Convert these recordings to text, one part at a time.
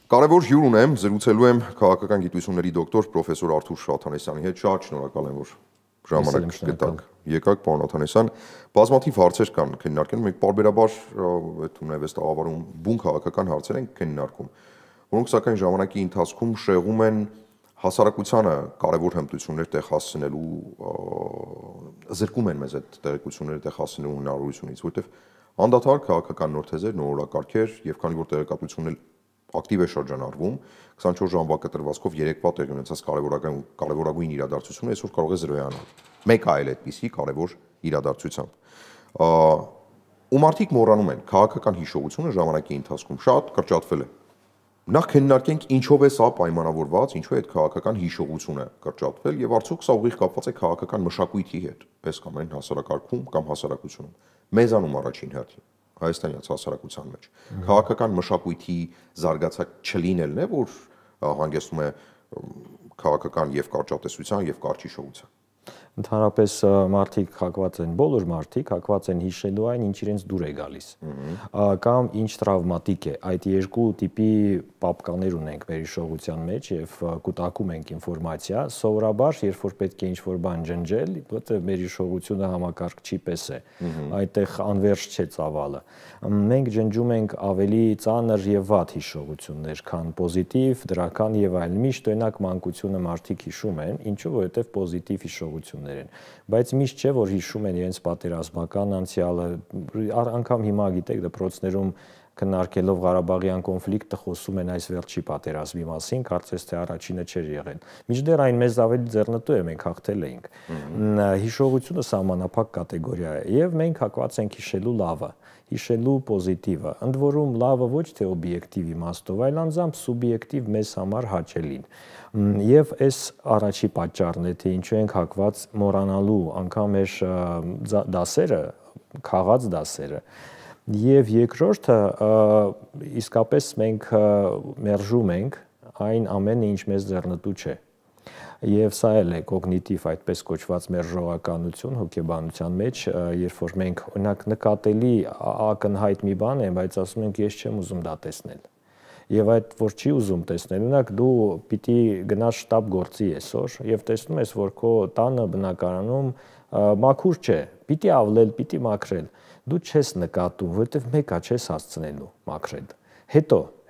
Կարևոր հյուր ունեմ, զրուցելու եմ քաղաքական գիտությունների դոկտոր պրոֆեսոր Արթուր Շահաթանեսյանի հետ, շատ շնորհակալ եմ, որ ժամանակ գտաք։ Եկաք, պարոն Աթանեսյան, բազմաթիվ հարցեր կան քննարկել, մենք պարբերաբար այդ ունևս տաղավարում բուն քաղաքական հարցեր ենք քննարկում, որոնք սակայն ժամանակի ընթացքում շեղում են հասարակությանը կարևոր հմտություններ տեղ հասցնելու, զրկում են մեզ այդ տեղեկությունները տեղ հասցնելու հնարավորությունից, որտեղ անդադար քաղաքական նոր թեզեր, նոր օրակարգեր եւ քանի որ տեղեկատվությունն ակտիվ է շրջանառվում 24 ժամվա կտրվածքով 3-վա տեղի ունեցած կարևորագույն իրադարձությունը այսօր կարող է զրոյանալ։ Մեկ այլ այդպիսի կարևոր իրադարձությամբ։ Ու մարդիկ մոռանում են քաղաքական հիշողությունը ժամանակի ընթացքում շատ կրճատվել է։ Նախ քննարկենք ինչով է սա պայմանավորված, ինչու է այդ քաղաքական հիշողությունը կրճատվել եւ արդյոք սա ուղիղ կապված է քաղաքական մշակույթի հետ, պես կամ այն հասարակարգում կամ հասարակությունում։ Մեզանում առաջին հերթին հայաստանյան հասարակության մեջ քաղաքական մշակույթի զարգացած չլինելն է, որ հանգեցնում է քաղաքական եւ կարճատեսության եւ կարճ հիշողության։ Ընդհանրապես մարդիկ հակված են, բոլոր մարդիկ հակված են հիշելու այն, ինչ իրենց դուր է գալիս, կամ ինչ տրավմատիկ է։ Այդ երկու տիպի պապկաներ ունենք մեր հիշողության մեջ եւ կուտակում ենք ինֆորմացիա։ Սովորաբար, երբ որ պետք է ինչ-որ բան ջնջել, որտեղ մեր հիշողությունը համակարգչի պես է, այդտեղ անվերջ չէ ծավալը։ Մենք ջնջում ենք ավելի ծանր եւ վատ հիշողություններ, քան պոզիտիվ, դրական եւ այլն։ Միշտ օրինակ մանկությունը մարդիկ հիշում են, ինչու որովհետեւ պոզիտիվ հիշողություններ են, բայց միշտ չէ որ հիշում են իրենց պատերազմական անցյալը, անգամ հիմա գիտեք դպրոցներում քննարկելով Ղարաբաղյան կոնֆլիկտը խոսում են այս վերջի պատերազմի մասին, կարծես թե առաջինը չէր եղել։ Մինչդեռ այն մեզ ավելի ձեռնտու է, մենք հաղթել էինք։ Հիշողությունը սահմանափակ կատեգորիա է եւ մենք հակված ենք հիշելու լավը, հիշելու պոզիտիվը, ընդ որում լավը ոչ թե օբյեկտիվ իմաստով, այլ անձամբ սուբյեկտիվ մեզ համար հաճելին։ Եվ այս առաջի պատճառն է, թե ինչու ենք հակված մոռանալու անգամ մեր դասերը, խաղաց դասերը։ Եվ երկրորդը իսկապես մենք մերժում ենք այն ամենը, ինչ մեզ ձեռնտու չէ։ Եվ սա էլ է կոգնիտիվ այդպես կոչված մերժողականություն հոգեբանության մեջ, երբ որ մենք օրինակ նկատելի ակնհայտ մի բան է, բայց ասում ենք ես չեմ ուզում դա տեսնել։ Եվ այդ որ չի ուզում տեսնել, օրինակ դու պիտի գնաս շտապ գործի այսօր եւ տեսնում ես, որ քո տանը բնակարանում մաքուր չէ, պիտի ավլել, պիտի մաքրել։ Դու չես նկատում, որովհետեւ մեկա չես հասցնելու մաքրել։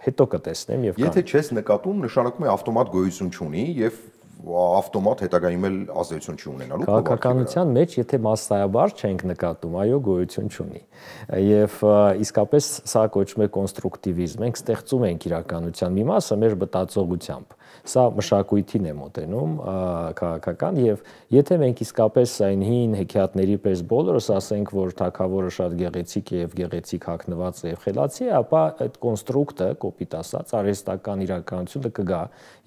Հետո կտեսնեմ եւ եթե չես նկատում, նշանակում է ավտոմատ գոյություն չունի եւ ավտոմատ հետագայում էլ ազդեցություն չի ունենալու։ Քաղաքականության մեջ, եթե մասսայաբար չենք նկատում, այո, գոյություն չունի։ Եվ իսկապես սա կոչվում է կոնստրուկտիվիզմ։ Մենք ստեղծում ենք իրականության մի մասը մեր մտածողությամբ։ Սա մշակույթին է մոտենում քաղաքական եւ եթե մենք իսկապես այն հին հեքիաթների պես բոլորս ասենք, որ թագավորը շատ գեղեցիկ է եւ գեղեցիկ հագնված է եւ խելացի է, ապա այդ կոնստրուկտը, կոպիտ ասած, արհեստական իրականությունը կգա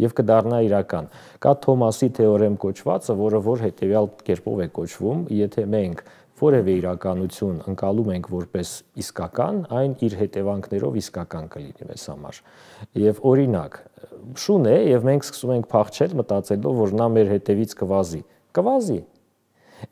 եւ կդառնա իրական։ Կա Թոմասի թեորեմ կոչվածը, որը որ հետեւյալ կերպով է կոչվում, եթե մենք որևէ իրականություն ընկալում ենք որպես իսկական, այն իր հետևանքներով իսկական կլինի մեզ համար։ Եվ օրինակ, շուն է եւ մենք սկսում ենք փախչել մտածելով, որ նա մեր հետևից կվազի։ Կվազի։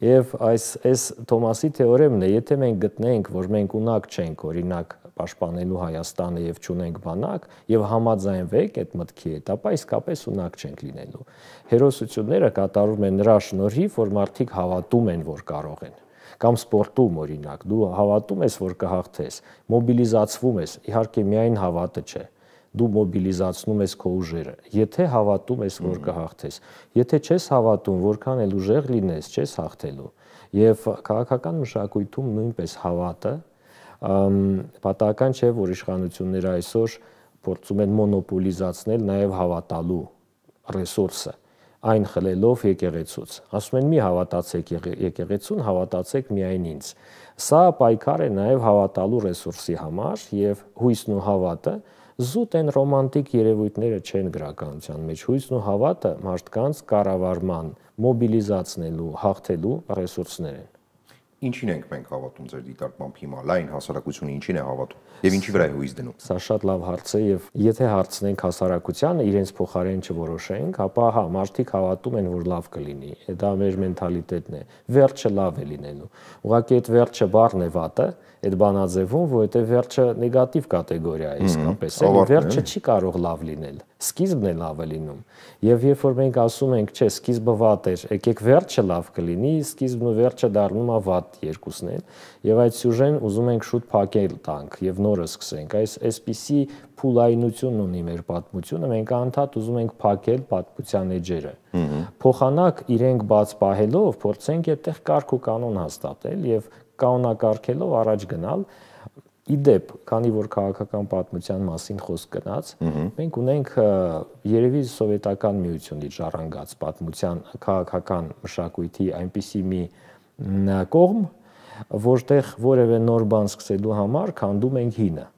Եվ այս Թոմասի թեորեմն է, եթե մենք գտնենք, որ մենք ունակ չենք, օրինակ, պաշտպանելու Հայաստանը եւ չունենք բանակ եւ համաձայնվենք այդ մտքի հետ, ապա իսկապես ունակ չենք լինելու։ Հերոսությունները կատարվում են նրա շնորհիվ, որ մարդիկ հավատում են, որ կարող են։ Կամ սպորտում օրինակ, դու հավատում ես, որ կհաղթես, մոբիլիզացվում ես, իհարկե միայն հավատը չէ։ Դու մոբիլիզացնում ես քո ուժերը, եթե հավատում ես, որ կհաղթես։ Եթե չես հավատում, որքան էլ ուժեղ լինես, չես հաղթելու։ Եվ քաղաքական մշակույթում նույնպես հավատը պատահական չէ, որ իշխանությունները այսօր փորձում են մոնոպոլիզացնել նաև հավատալու ռեսուրսը, այն խլելով եկեղեցուց։ Ասում են՝ մի հավատացեք եկեղեցուն, հավատացեք միայն ինձ։ Սա պայքար է նաև հավատալու ռեսուրսի համար եւ հույսն ու հավատը զուտ են ռոմանտիկ երևույթները չեն գրականության մեջ։ Հույսն ու հավատը մարդկանց կառավարման, մոբիլիզացնելու, հաղթելու ռեսուրսներ են։ Ինչին ենք մենք հավատում ձեր դիտարկմամբ հիմա, լայն հասարակությունը ինչին է հավատում եւ ինչի վրա է հույս դնում։ Սա շատ լավ հարց է եւ եթե հարցնենք հասարակությանը, իրենց փոխարեն չորոշենք, ապա հա, մարդիկ հավատում են, որ լավ կլինի։ Դա մեր մենթալիտետն է։ Վերջը լավ է լինելու։ Ուղղակի այդ վերջը բառն է վատը, այդ բանաձևում, որովհետև վերջը նեգատիվ կատեգորիա է իսկապես, վերջը չի կարող լավ լինել, սկիզբն է լավ է լինում։ Եվ երբ որ մենք ասում ենք, չէ, սկիզբը վատ էր, եկեք վերջը լավ կլինի, սկիզբն ու վերջը դառնում է վատ երկուսն են, եւ այդ սյուժեն ուզում ենք շուտ փակել տանք եւ նորը սկսենք։ Այսպիսի փուլայնություն ունի մեր պատմությունը, մենք անդադ ուզում ենք փակել պատմության էջերը։ Փոխանակ իրենք բաց պահելով փորձենք այդտեղ կարգ ու կանոն հաստատել եւ կանոնակարգելով առաջ գնալ։ Իդեպ, քանի որ քաղաքական պատմության մասին խոսք գնաց, մենք ունենք երևի սովետական միությունից ժառանգած պատմության քաղաքական մշակույթի այնպիսի մի կողմ, որտեղ որևէ նոր բան սկսելու համար քանդում ենք հինը։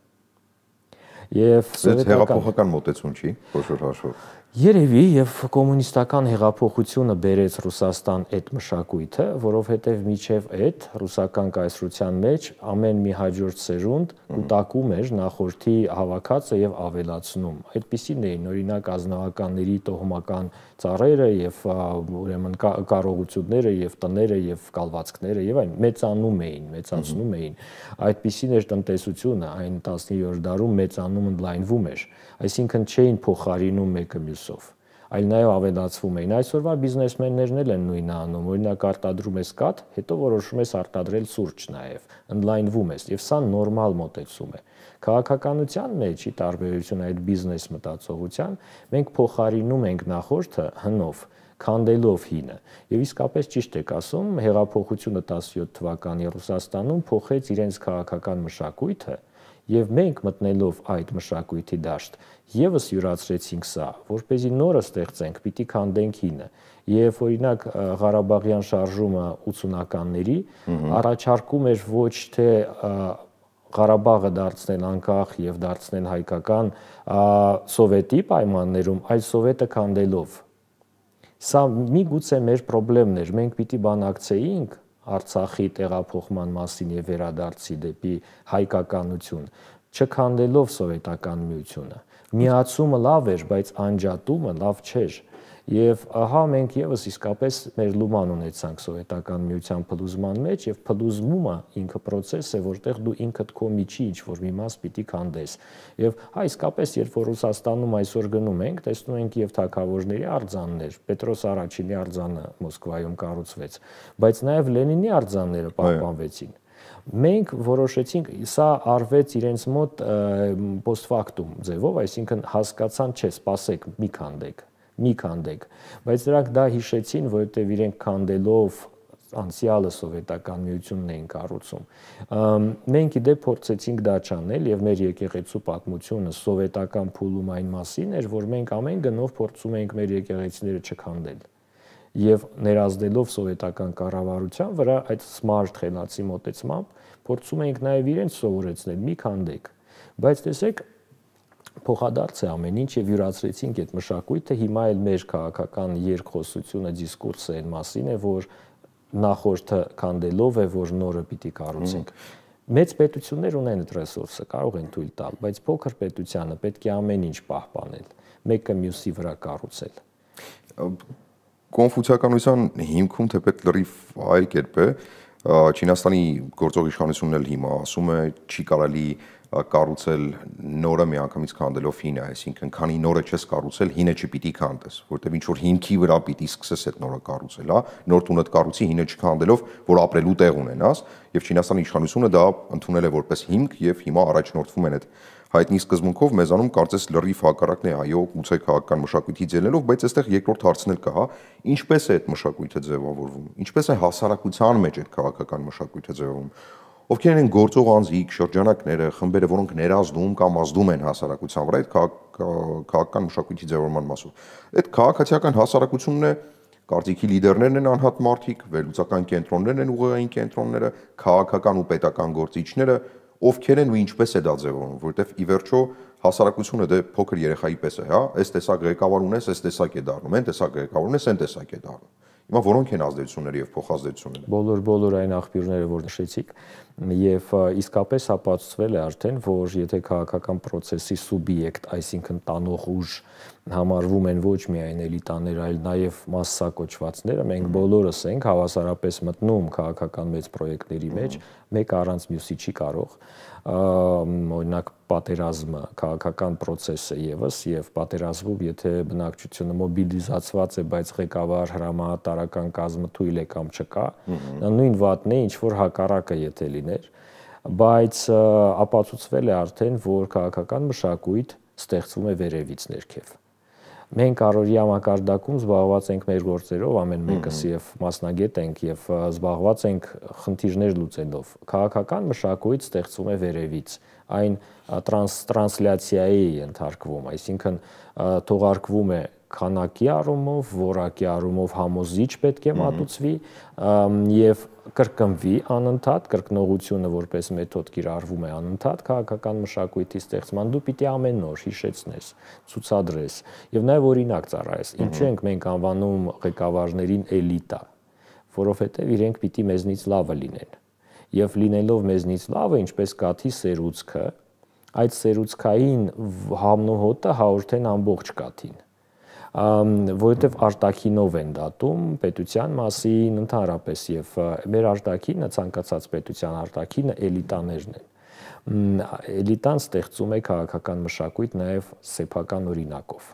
Եվ հեղափոխական մոտեցում չի, խոշոր հաշվով։ Երևի եւ կոմունիստական հեղափոխությունը բերեց Ռուսաստան այդ մշակույթը, որովհետեւ միջև այդ ռուսական կայսրության մեջ ամեն մի հաջորդ սերունդ կուտակում էր նախորդի հավաքածը եւ ավելացնում։ Այդպիսին էին օրինակ ազնվականների տոհմական ծառերը եւ ուրեմն կարողությունները եւ տները եւ կալվածքները եւ այն մեծացնում էին։ Այդպիսին էր տնտեսությունը այն 17-րդ դարում մեծանում ընդլայնվում էր, այսինքն չէին փոխարինում մեկը մյուսով, այլ նաև ավելացվում էին։ Այսօրվա բիզնեսմեններն էլ են նույնը անում, օրինակ արտադրում ես կաթ, հետո որոշում ես արտադրել սուրճ նաև, ընդլայնվում ես, եւ սա նորմալ մոտեցում է։ Քաղաքականության մեջ ի տարբերություն այդ բիզնես մտածողության, մենք փոխարինում ենք նախորդը հնով, քանդելով հինը։ Եվ իսկապես ճիշտ եք ասում, հեղափոխությունը 17 թվականի Ռուսաստանում փոխեց իրենց քաղաքական մշակույթը, եւ մենք մտնելով այդ մշակույթի դաշտ եւս յուրացրեցինք սա, որպեսզի նորը ստեղծենք, պիտի քանդենք հինը։ Եվ օրինակ Ղարաբաղյան շարժումը 80-ականների առաջարկում էր ոչ թե Ղարաբաղը դարձնել անկախ եւ դարձնել հայկական սովետի պայմաններում, այլ սովետը քանդելով։ Սա միգուցե մեր խնդիրն էր, մենք պիտի բանակցեինք Արցախի տեղափոխման մասին եւ վերադարձի դեպի հայկականություն, չքանդելով սովետական միությունը։ Միացումը լավ էր, բայց անջատումը լավ չէր։ Եվ ահա մենք եւս իսկապես մեր լուման ունեցանք սովետական միության փլուզման մեջ, եւ փլուզումը ինքը process է, որտեղ դու ինքդ քո միջի ինչ-որ մի մաս պիտի քանդես։ Եվ հա իսկապես երբ որ Ռուսաստանում այսօր գնում ենք, տեսնում ենք եւ թագավորների արձաններ, Պետրոս առաջինի արձանը Մոսկվայում կառուցվեց, բայց նաեւ Լենինի արձանները պահպանվեցին։ Մենք որոշեցինք, սա արվեց իրենց մոտ post-factum ձևով, այսինքն հասկացան, չէ, սպասեք, մի քանդեք, բայց նրանք դա հիշեցին, որովհետև իրենք քանդելով անցյալը սովետական միությունն էին կառուցում։ Մենք իդեպ փորձեցինք դա չանել եւ մեր եկեղեցու պատմությունը սովետական փուլում այն մասին էր, որ մենք ամեն գնով փորձում ենք մեր եկեղեցիները չքանդել եւ ներազդելով սովետական կառավարության վրա այդ smart խելացի մոտեցմամբ փորձում ենք նաեւ իրենց սովորեցնել մի քանդեք, բայց տեսեք փոխադարձ է ամեն ինչ եւ յուրացրեցինք այդ մշակույթը, հիմա էլ մեր քաղաքական երկխոսությունը դիսկուրսը այն մասին է, որ նախորդը քանդելով է, որ նորը պիտի կառուցենք։ Մեծ պետություններ ունեն այդ ռեսուրսը, կարող են թույլ տալ, բայց փոքր պետությանը պետք է ամեն ինչ պահպանել, մեկը մյուսի վրա կառուցել։ Կոնֆուցիականության հիմքում թեպետ լրիվ այլ կերպ է, Չինաստանի գործող իշխանությունն էլ հիմա ասում է չի կարելի կառուցել նորը միանգամից քանդելով հինը, այսինքն քանի նորը չես կառուցել, հինը չպիտի քանդես, որտեղ ինչ որ հիմքի վրա պիտի սկսես այդ նորը կառուցել, հա, նոր տունդ կառուցի հինը չքանդելով, որ ապրելու տեղ ունենաս, եւ Չինաստանի իշխանությունը դա ընդունել է որպես հիմք եւ հիմա առաջնորդվում են այդ հայտնի սկզբունքով մեզանում կարծես լրիվ հակառակն է, այո, գուցե քաղաքական մշակույթի ձևելով, բայց այստեղ երկրորդ հարցն էլ կա, հա, ինչպես է այդ մշակույթը ձևավորվում, ինչպես է հասարակության մեջ այդ քաղաքական մշակույթը ձևավորվում, ովքեր են գործող անձիկ, շրջանակները, խմբերը, որոնք ներազդում կամ ազդում են հասարակության վրա այդ քաղաքական մշակույթի ձևավորման մասով։ Այդ քաղաքացիական հասարակությունն է, կարծիքի լիդերներն են անհատ մարդիկ, վերլուծական կենտրոններն են ուղեղային կենտրոնները, քաղաքական ու պետական գործիչները, ովքեր են ու ինչպես է դա ձևավորվում, որովհետև ի վերջո հասարակությունը դե փոքր երեխայի պես է, հա, այս տեսակ ղեկավար ունես, այս տեսակ է դառնում, այն տեսակ ղեկավար ունես, այն տեսակ է դառնում։ Հիմա որոնք են ազդեցությունները եւ փոխազդեցությունները։ Բոլոր այն աղբյուրները, որ նշեցիք, Եվ իսկապես ապացուցվել է արդեն, որ եթե քաղաքական process-ի սուբյեկտ, այսինքն տանող ուժ համարվում են ոչ միայն էլիտաներ, այլ նաև մասսակոչվածները, մենք բոլորս ենք հավասարապես մտնում քաղաքական մեծ պրոյեկտների մեջ, մեկը առանց մյուսի չի կարող, օրինակ պատերազմը, քաղաքական process-ը եւս եւ պատերազմում, եթե բնակչությունը մոբիլիզացված է, բայց ղեկավար հրամանատարական կազմը թույլ է կամ չկա, նույն վատն է, ինչ որ հակառակը եթե լիներ, բայց ապացուցվել է արդեն, որ քաղաքական մշակույթ ստեղծվում է վերևից ներքև։ Մենք առօրյա մակարդակում զբաղված ենք մեր գործերով, ամեն մեկս եւ մասնագետ ենք եւ զբաղված ենք խնդիրներ լուծելով։ Քաղաքական մշակույթ ստեղծվում է վերևից, այն տրանսլյացիայի ենթարկվում, այսինքն թողարկվում է քանակի առումով, որակի առումով համոզիչ պետք է մատուցվի եւ կրկնվի անընդհատ, կրկնողությունը որպես մեթոդ կիրառվում է անընդհատ քաղաքական մշակույթի ստեղծման, դու պիտի ամեն օր հիշեցնես, ցուցադրես եւ նաեւ օրինակ ծառայես։ Ինչու ենք մենք անվանում ղեկավարներին էլիտա, որովհետեւ իրենք պիտի մեզնից լավը լինեն։ Եվ լինելով մեզնից լավը, ինչպես կաթի սերուցքը, այդ սերուցքային համնոհոտը հաղորդեն ամբողջ կաթին, որովհետև արտաքինով են դատում պետության մասին ընդհանրապես եւ մեր արտաքինը, ցանկացած պետության արտաքինը էլիտաներն են։ Էլիտան ստեղծում է քաղաքական մշակույթ նաեւ սեփական օրինակով։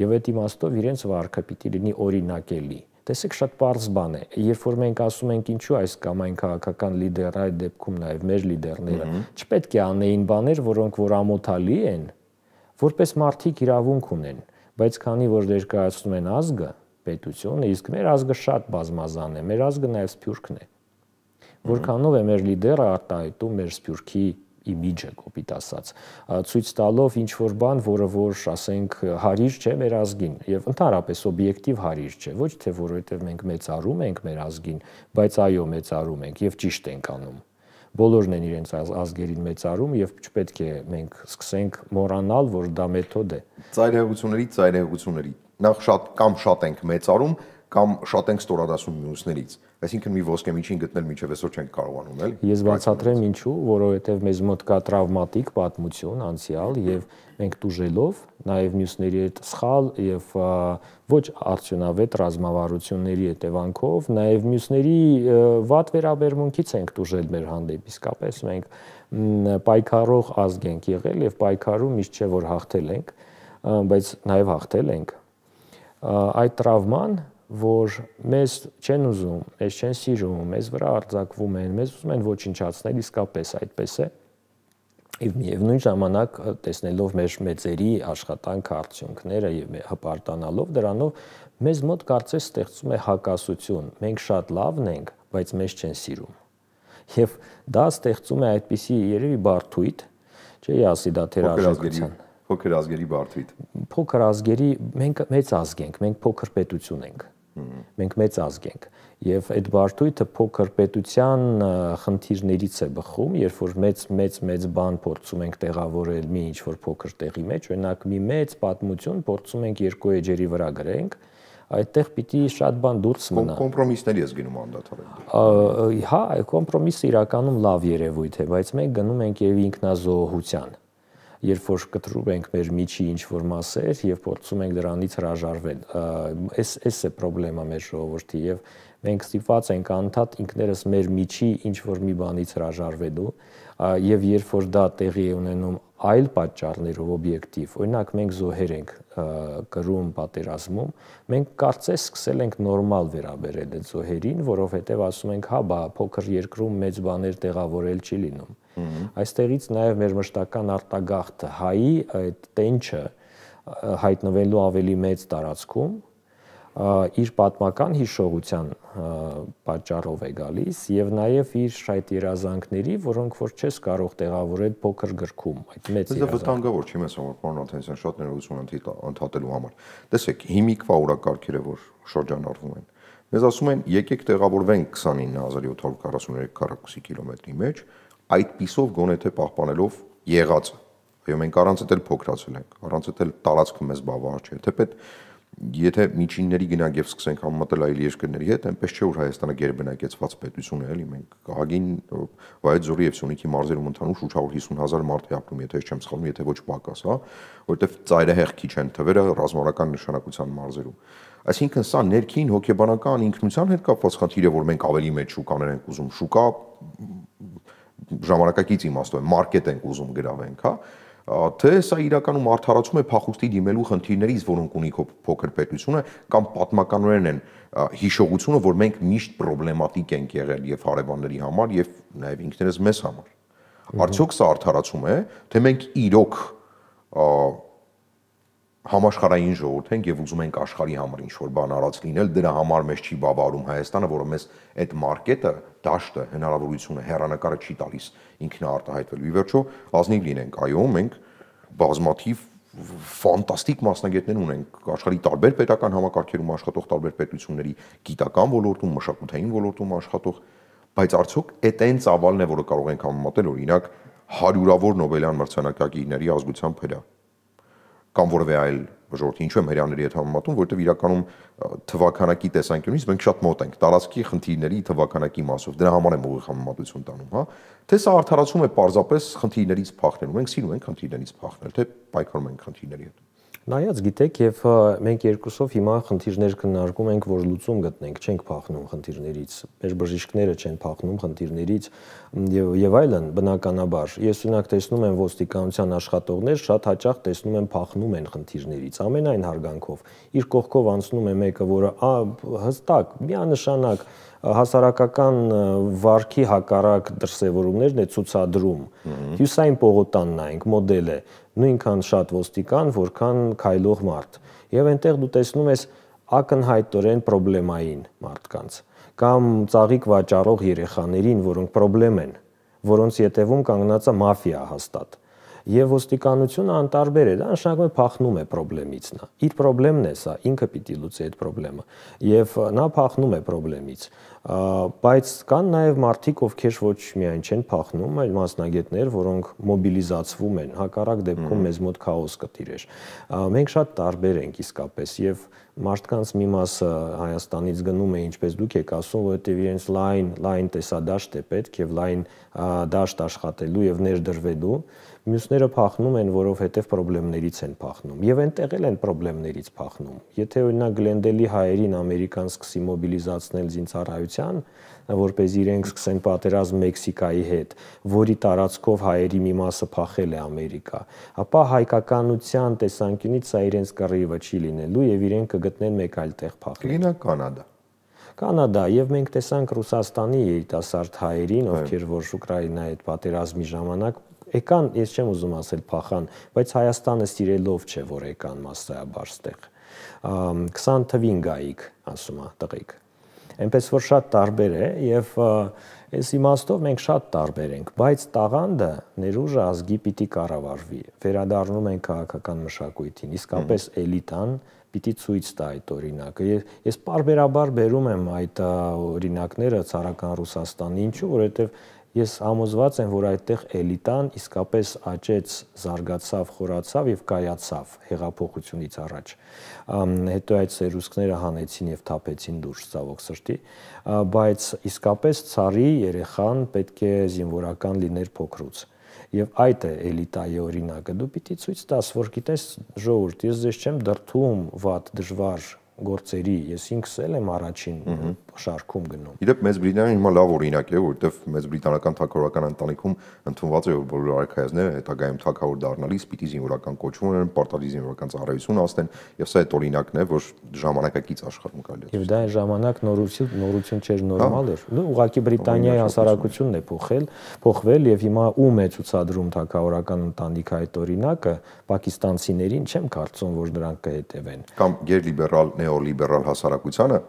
Եվ այդ իմաստով իրենց վարքը պիտի լինի օրինակելի։ Տեսեք, շատ պարզ բան է, երբ որ մենք ասում ենք ինչու այս կամ այն քաղաքական լիդերը, այդ դեպքում նաև մեր լիդերները չպետք է անեին բաներ, որոնք որ ամոթալի են, որպես մարդիկ իրավունք ունեն, բայց քանի որ ներկայացնում են ազգը, պետությունը, իսկ մեր ազգը շատ բազմազան է, մեր ազգը նաև սփյուռքն է, որքանով է մեր լիդերը արտահայտում մեր սփյուռքի իմիջը, կոպիտ ասած, ցույց տալով ինչ որ բան, որը որ ասենք հարիր չէ մեր ազգին եւ ընդհանրապես օբյեկտիվ հարիր չէ, ոչ թե որովհետեւ մենք մեծարում ենք մեր ազգին, բայց այո, մեծարում ենք եւ ճիշտ ենք անում։ Բոլորն են իրենց ազգերին մեծարում եւ չպետք է մենք սկսենք մոռանալ, որ դա մեթոդ է։ Ծայրահեղությունների նախ շատ ենք մեծարում կամ շատ ենք ստորադասում մյուսներից։ Այսինքն մի ոսկե միջին գտնել միջև այսօր չենք կարողանում, էլի։ Ես բացատրեմ ինչու, որովհետև մեզ մոտ կա տրավմատիկ պատմություն, անցյալ եւ մենք տուժելով, նաեւ մյուսների հետ սխալ եւ ոչ արդյունավետ ռազմավարությունների հետևանքով, նաեւ մյուսների վատ վերաբերմունքից ենք տուժել մեր հանդեպ։ Իսկապես մենք պայքարող ազգ ենք եղել եւ պայքարում միշտ չէ որ հաղթել ենք, բայց նաեւ հաղթել ենք։ Այդ տրավման, որ մեզ չեն ուզում, մեզ չեն սիրում, մեզ վրա արձակվում են, մեզ ուզում են ոչնչացնել, իսկապես այդպես է։ Եվ միևնույն ժամանակ տեսնելով մեր մեծերի աշխատանք արդյունքները եւ հպարտանալով դրանով մեզ մոտ կարծես ստեղծում է հակասություն։ Մենք շատ լավն ենք, բայց մեզ չեն սիրում։ Եվ դա ստեղծում է այդպիսի երևի բարդույթ, չէ՞ ասի դա թերարժեքության։ Փոքր ազգերի բարդույթ։ Փոքր ազգերի, մենք մեծ ազգ ենք, մենք փոքր պետություն ենք։ Մենք մեծ ազգ ենք եւ այդ բարդույթը փոքր պետության խնդիրներից է բխում, երբ որ մեծ բան փորձում ենք տեղավորել մի ինչ որ փոքր տեղի մեջ, օրինակ մի մեծ պատմություն փորձում ենք երկու էջերի վրա գրենք, այդտեղ պիտի շատ բան դուրս մնա։ Կոմպրոմիսների ես գնում անդադար։ Հա, կոմպրոմիսը իրականում լավ երևույթ է, բայց մենք գնում ենք եւ ինքնազոհության։ Երբ որ կտրում ենք մեր միջի ինչ-որ մասեր եւ փորձում ենք դրանից հրաժարվել, էս է խնդրեմը մեր ժողովրդի եւ մենք ստիպված ենք անդադ ինքներս մեր միջի ինչ-որ մի բանից հրաժարվելու եւ երբ որ դա տեղի է ունենում այլ պատճառներով օբյեկտիվ, օրինակ մենք զոհեր ենք կրում պատերազմում, մենք կարծես սկսել ենք նորմալ վերաբերել այդ զոհերին, որովհետեւ ասում ենք, հա, բա փոքր երկրում մեծ բաներ տեղավորել չի լինում։ Այստեղից նաև մեր մշտական արտագաղթը հայի այդ տենչը հայտնվելու ավելի մեծ տարածքում իր պատմական հիշողության պատճառով է գալիս եւ նաև իր այդ երազանքների, որոնք որ չես կարող տեղավորել փոքր գրքում, այդ մեծ երազանք։ Դա վտանգավոր չի մեզ համար, պարոն Աթենսյան, շատ ներողություն ընդհատելու համար։ Տեսեք, հիմիկվա օրակարգերը, որ շրջանառվում են, մեզ ասում են, եկեք տեղավորվենք 29743 քառակուսի կիլոմետրի մեջ, այդ պիսով գոնե թե պահպանելով եղածը։ Այո, մենք առանց էլ փոքրացել ենք, առանց էլ տարածքը մեզ բավարար չէ, թեպետ Եթե միջինների գնանք եւ սկսենք համեմատել այլ երկրների հետ, այնպես չէ որ Հայաստանը գերբնակեցված պետություն է, էլի մենք ահագին Վայոց ձորի եւ Սյունիքի մարզերում ընդհանուր շուրջ 150,000 մարդ է ապրում, եթե չեմ սխալվում, եթե ոչ պակաս, հա, որովհետեւ ծայրահեղ քիչ են թվերը ռազմավարական նշանակության մարզերում։ Այսինքն սա ներքին հոգեբանական ինքնության հետ կապված խնդիր է, որ մենք ավելի մեծ շուկաներ ենք ուզում, շուկա ժամանակակից իմաստով է, մարքետ ենք ուզում գրավենք, հա, թե սա իրականում արդարացում է փախուստի դիմելու խնդիրներից, որոնք ունի փոքր պետությունը, կամ պատմականորեն են հիշողությունը, որ մենք միշտ պրոբլեմատիկ ենք եղել եւ հարևանների համար եւ նաեւ ինքներս մեզ համար։ Արդյոք սա արդարացում է, թե մենք իրոք համաշխարհային ժողովուրդ ենք եւ ուզում ենք աշխարհի համար ինչ-որ բան արած լինել, դրա համար մեզ չի բավարարում Հայաստանը, որը մեզ այդ մարքետը, դաշտը, հնարավորությունը, հեռանկարը չի տալիս ինքնաարտահայտվելու։ Ի վերջո, ազնիվ լինենք, այո, մենք բազմաթիվ ֆանտաստիկ մասնագետներ ունենք աշխարհի տարբեր պետական համակարգերում աշխատող, տարբեր պետությունների գիտական ոլորտում, մշակութային ոլորտում աշխատող, բայց արդյոք այդ այն ծավալն է, որը կարող ենք համեմատել օրինակ հարյուրավոր Նոբելյան մրցանակակիրների ազգությամբ հրա կամ որևէ այլ ժողովրդի, ինչու եմ հրյաների հետ համեմատում, որովհետև իրականում թվականակի տեսանկյունից մենք շատ մոտ ենք տարածքի խնդիրների թվականակի մասով, դրա համար եմ ուղիղ համեմատություն տանում, հա, թե սա արդարացում է պարզապես խնդիրներից փախնելու, մենք սիրում ենք խնդիրներից փախնել, թե պայքարում ենք խնդիրների հետ։ Նայած գիտեք, եւ մենք երկուսով հիմա խնդիրներ քննարկում ենք, որ լուծում գտնենք, չենք փախնում խնդիրներից, մեր բժիշկները չեն փախնում խնդիրներից եւ այլն, բնականաբար։ Ես օրինակ տեսնում եմ ոստիկանության աշխատողներ շատ հաճախ տեսնում եմ փախնում են խնդիրներից, ամենայն հարգանքով։ Իր կողքով անցնում է մեկը, որը հստակ, միանշանակ հասարակական վարքի հակառակ դրսևորումներն է ցուցադրում։ Հյուսային պողոտան նայենք, մոդել է, նույնքան շատ ոստիկան, որքան քայլող մարդ։ Եվ այնտեղ դու տեսնում ես ակնհայտորեն պրոբլեմային մարդկանց կամ ծաղիկ վաճառող երեխաներին, որոնք պրոբլեմ են, որոնց ետևում կանգնած է մաֆիա հաստատ։ Եվ ոստիկանությունը անտարբեր է, դա նշանակում է փախնում է պրոբլեմից նա։ Իր պրոբլեմն է սա, ինքը պիտի լուծի այդ պրոբլեմը։ Եվ նա փախնում է պրոբլեմից։ Բայց կան նաև մարդիկ, ովքեր ոչ միայն չեն փախնում, այլ մասնագետներ, որոնք մոբիլիզացվում են, հակառակ դեպքում մեզ մոտ քաոս կտիրեր։ Մենք շատ տարբեր ենք իսկապես եւ մարդկանց մի մասը Հայաստանից գնում է, ինչպես դուք եք ասում, որովհետև իրենց լայն տեսադաշտ է պետք եւ լայն դաշտ աշխատելու եւ ներդրվելու, մյուսները փախնում են, որովհետև պրոբլեմներից են փախնում եւ այնտեղ էլ են պրոբլեմներից փախնում։ Եթե օրինակ Գլենդելի հայերին ամերիկան սկսի մոբիլիզացնել զինծառայության, որպես իրենք սկսեն պատերազմ Մեքսիկայի հետ, որի տարածքով հայերի մի մասը փախել է Ամերիկա, ապա հայկականության տեսանկյունից սա իրենց կռիվը չի լինելու եւ իրենք կգտնեն մեկ այլ տեղ փախել։ Կլինի Կանադա եւ մենք տեսանք Ռուսաստանի երիտասարդ հայերին, ովքեր որ Ուկրաինայի հետ պատերազմի ժամանակ եկան, ես չեմ ուզում ասել փախան, բայց Հայաստանը սիրելով չէ, որ եկան massայաբար ստեղ։ 20 թվին գայիք, ասում է տղեկ։ Այնպես որ շատ տարբեր է եւ այս իմաստով մենք շատ տարբեր ենք, բայց տաղանդը ներուժը ազգի պիտի կառավարվի։ Վերադառնում ենք քաղաքական մշակույթին, իսկապես էլիտան պիտի ցույց տա այդ օրինակը։ Ես պարբերաբար բերում եմ այդ օրինակները ցարական Ռուսաստանի, ինչու, որովհետև ես համոզված եմ, որ այդտեղ էլիտան իսկապես աճեց, զարգացավ, խորացավ եւ կայացավ հեղափոխությունից առաջ։ Հետո այդ սերուսքները հանեցին եւ թափեցին դուրս ցավոք սրտի, բայց իսկապես ցարի երեխան պետք է զինվորական լիներ փոքրուց։ Եվ այդ է էլիտայի օրինակը, դու պիտի ցույց տաս, որ գիտես ժողովուրդ, ես ձեզ չեմ դրթում վատ դժվար գործերի, ես ինքս էլ եմ առաջին շարքում գնում։ Իդեպ Մեծ Բրիտանիան հիմա լավ օրինակ է, որովհետև Մեծ Բրիտանական թագավորական ընտանիքում ընդունված է, որ բոլոր արքայազները հետագայում թագավոր դառնալիս պիտի զինվորական կոչում ունենան, պարտադիր զինվորական ծառայություն անցնեն, եւ սա այդ օրինակն է, որ ժամանակակից աշխարհում կարելի է։ Եվ դա այն ժամանակ նորություն չէր, նորմալ էր։ Դու ուղղակի Բրիտանիայի հասարակությունն է փոխվել եւ հիմա ում է ցուցադրում թագավորական ընտանիքը այդ օրինակը, պակիստանցիներին չեմ կարծում, որ դրանք կհետևեն։ Կամ գերլիբերալ, նեոլիբերալ հասարակությանը